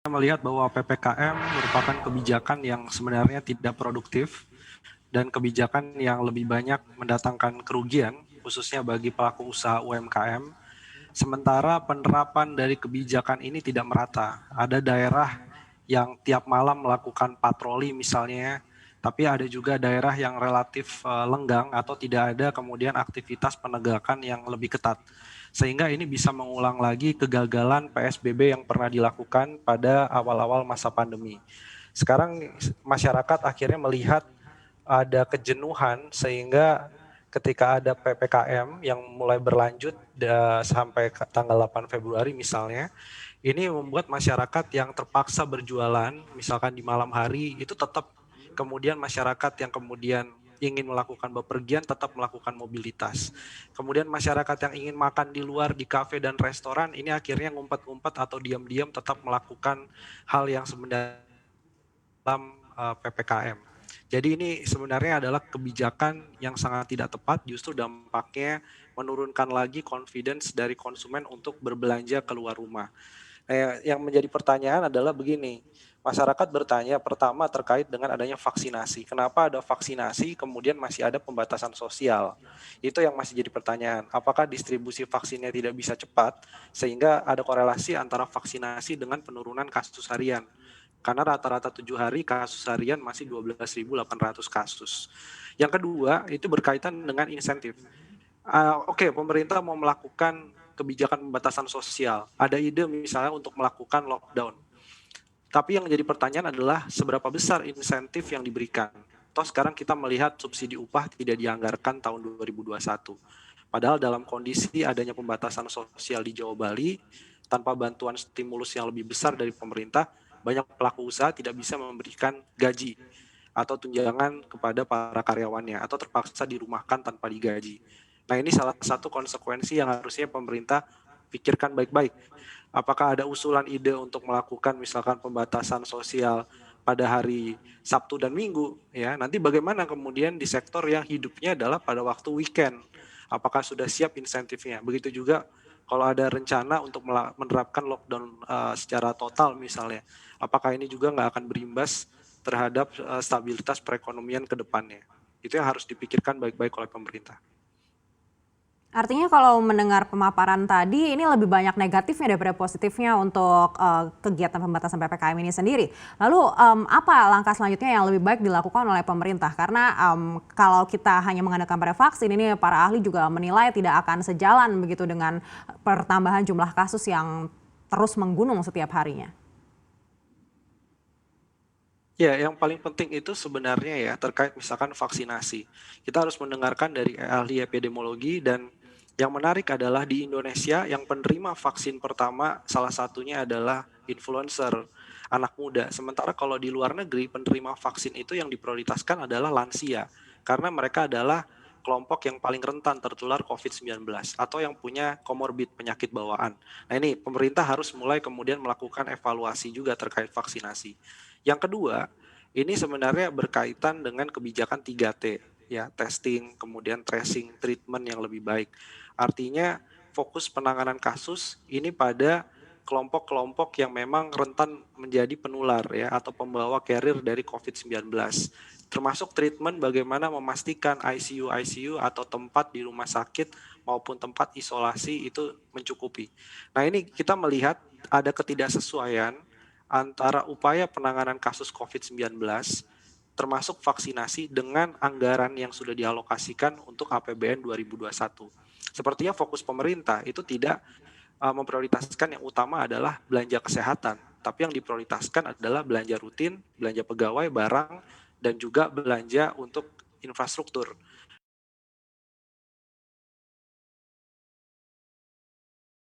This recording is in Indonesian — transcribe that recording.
melihat bahwa PPKM merupakan kebijakan yang sebenarnya tidak produktif dan kebijakan yang lebih banyak mendatangkan kerugian, khususnya bagi pelaku usaha UMKM. Sementara penerapan dari kebijakan ini tidak merata. Ada daerah yang tiap malam melakukan patroli misalnya, tapi ada juga daerah yang relatif lenggang atau tidak ada kemudian aktivitas penegakan yang lebih ketat. Sehingga ini bisa mengulang lagi kegagalan PSBB yang pernah dilakukan pada awal-awal masa pandemi. Sekarang masyarakat akhirnya melihat ada kejenuhan sehingga ketika ada PPKM yang mulai berlanjut sampai tanggal 8 Februari misalnya, ini membuat masyarakat yang terpaksa berjualan, misalkan di malam hari, itu tetap kemudian masyarakat yang kemudian ingin melakukan bepergian tetap melakukan mobilitas. Kemudian masyarakat yang ingin makan di luar di kafe dan restoran ini akhirnya ngumpet-ngumpet atau diam-diam tetap melakukan hal yang sebenarnya dalam PPKM. Jadi ini sebenarnya adalah kebijakan yang sangat tidak tepat, justru dampaknya menurunkan lagi confidence dari konsumen untuk berbelanja keluar rumah. Yang menjadi pertanyaan adalah begini, masyarakat bertanya pertama terkait dengan adanya vaksinasi. Kenapa ada vaksinasi kemudian masih ada pembatasan sosial? Itu yang masih jadi pertanyaan. Apakah distribusi vaksinnya tidak bisa cepat sehingga ada korelasi antara vaksinasi dengan penurunan kasus harian? Karena rata-rata 7 hari kasus harian masih 12.800 kasus. Yang kedua, itu berkaitan dengan insentif. Oke, pemerintah mau melakukan kebijakan pembatasan sosial. Ada ide misalnya untuk melakukan lockdown. Tapi yang jadi pertanyaan adalah seberapa besar insentif yang diberikan. Toh sekarang kita melihat subsidi upah tidak dianggarkan tahun 2021. Padahal dalam kondisi adanya pembatasan sosial di Jawa Bali, tanpa bantuan stimulus yang lebih besar dari pemerintah, banyak pelaku usaha tidak bisa memberikan gaji atau tunjangan kepada para karyawannya atau terpaksa dirumahkan tanpa digaji. Nah, ini salah satu konsekuensi yang harusnya pemerintah pikirkan baik-baik. Apakah ada usulan ide untuk melakukan misalkan pembatasan sosial pada hari Sabtu dan Minggu, ya. Nanti bagaimana kemudian di sektor yang hidupnya adalah pada waktu weekend? Apakah sudah siap insentifnya? Begitu juga kalau ada rencana untuk menerapkan lockdown secara total misalnya, apakah ini juga nggak akan berimbas terhadap stabilitas perekonomian ke depannya? Itu yang harus dipikirkan baik-baik oleh pemerintah. Artinya kalau mendengar pemaparan tadi, ini lebih banyak negatifnya daripada positifnya untuk kegiatan pembatasan PPKM ini sendiri. Lalu apa langkah selanjutnya yang lebih baik dilakukan oleh pemerintah? Karena kalau kita hanya mengandalkan pada vaksin, ini para ahli juga menilai tidak akan sejalan begitu dengan pertambahan jumlah kasus yang terus menggunung setiap harinya. Ya, yang paling penting itu sebenarnya ya terkait misalkan vaksinasi. Kita harus mendengarkan dari ahli epidemiologi dan yang menarik adalah di Indonesia yang penerima vaksin pertama salah satunya adalah influencer anak muda. Sementara kalau di luar negeri penerima vaksin itu yang diprioritaskan adalah lansia karena mereka adalah kelompok yang paling rentan tertular COVID-19 atau yang punya komorbid penyakit bawaan. Nah ini pemerintah harus mulai kemudian melakukan evaluasi juga terkait vaksinasi. Yang kedua, ini sebenarnya berkaitan dengan kebijakan 3T, ya, testing, kemudian tracing, treatment yang lebih baik. Artinya fokus penanganan kasus ini pada kelompok-kelompok yang memang rentan menjadi penular ya atau pembawa carrier dari COVID-19. Termasuk treatment bagaimana memastikan ICU atau tempat di rumah sakit maupun tempat isolasi itu mencukupi. Nah, ini kita melihat ada ketidaksesuaian antara upaya penanganan kasus COVID-19 termasuk vaksinasi dengan anggaran yang sudah dialokasikan untuk APBN 2021. Sepertinya fokus pemerintah itu tidak memprioritaskan yang utama adalah belanja kesehatan, tapi yang diprioritaskan adalah belanja rutin, belanja pegawai, barang, dan juga belanja untuk infrastruktur.